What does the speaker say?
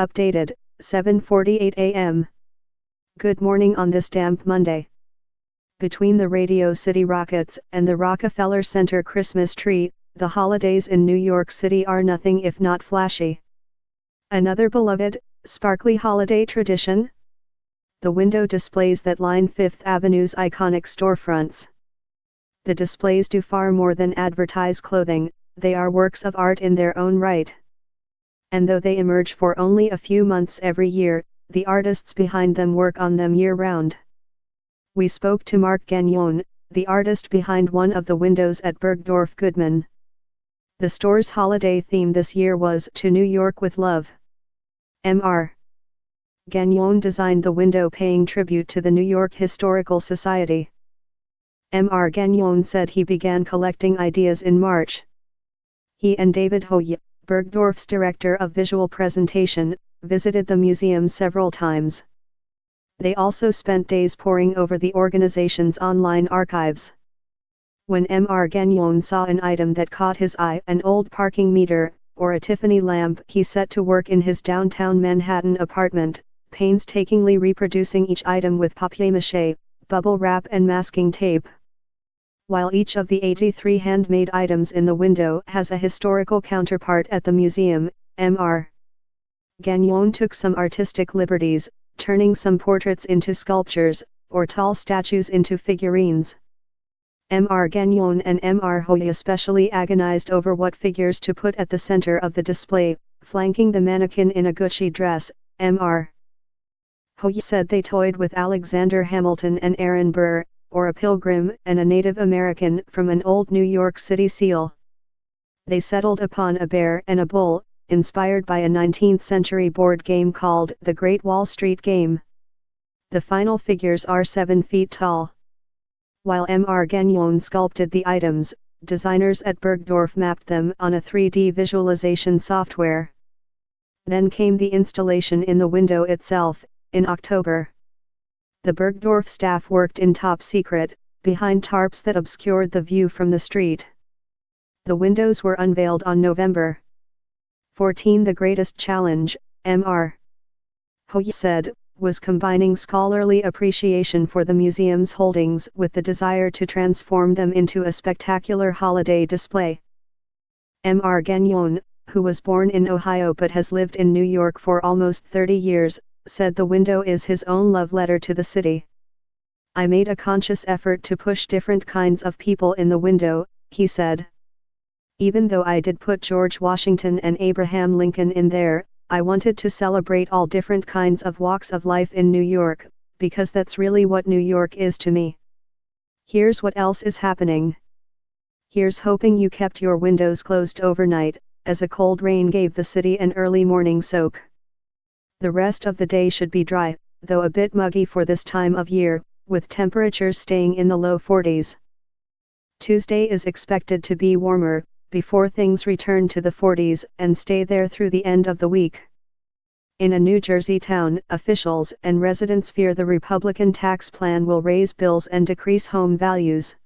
Updated, 7:48 a.m. Good morning on this damp Monday. Between the Radio City Rockets and the Rockefeller Center Christmas tree, the holidays in New York City are nothing if not flashy. Another beloved, sparkly holiday tradition? The window displays that line Fifth Avenue's iconic storefronts. The displays do far more than advertise clothing, they are works of art in their own right. And though they emerge for only a few months every year, the artists behind them work on them year-round. We spoke to Mark Gagnon, the artist behind one of the windows at Bergdorf Goodman. The store's holiday theme this year was "To New York with Love." Mr. Gagnon designed the window paying tribute to the New York Historical Society. Mr. Gagnon said he began collecting ideas in March. He and David Hoye, Bergdorf's director of visual presentation, visited the museum several times. They also spent days poring over the organization's online archives. When Mr. Gagnon saw an item that caught his eye, an old parking meter, or a Tiffany lamp, he set to work in his downtown Manhattan apartment, painstakingly reproducing each item with papier-mâché, bubble wrap and masking tape. While each of the 83 handmade items in the window has a historical counterpart at the museum, Mr. Gagnon took some artistic liberties, turning some portraits into sculptures, or tall statues into figurines. Mr. Gagnon and Mr. Hoye especially agonized over what figures to put at the center of the display, flanking the mannequin in a Gucci dress. Mr. Hoye said they toyed with Alexander Hamilton and Aaron Burr, or a pilgrim and a Native American from an old New York City seal. They settled upon a bear and a bull, inspired by a 19th-century board game called The Great Wall Street Game. The final figures are 7 feet tall. While Mr. Gagnon sculpted the items, designers at Bergdorf mapped them on a 3D visualization software. Then came the installation in the window itself, in October. The Bergdorf staff worked in top secret, behind tarps that obscured the view from the street. The windows were unveiled on November 14. The greatest challenge, Mr. Hoye said, was combining scholarly appreciation for the museum's holdings with the desire to transform them into a spectacular holiday display. Mr. Gagnon, who was born in Ohio but has lived in New York for almost 30 years, said the window is his own love letter to the city. "I made a conscious effort to push different kinds of people in the window," he said. "Even though I did put George Washington and Abraham Lincoln in there, I wanted to celebrate all different kinds of walks of life in New York, because that's really what New York is to me." Here's what else is happening. Here's hoping you kept your windows closed overnight, as a cold rain gave the city an early morning soak. The rest of the day should be dry, though a bit muggy for this time of year, with temperatures staying in the low 40s. Tuesday is expected to be warmer, before things return to the 40s and stay there through the end of the week. In a New Jersey town, officials and residents fear the Republican tax plan will raise bills and decrease home values.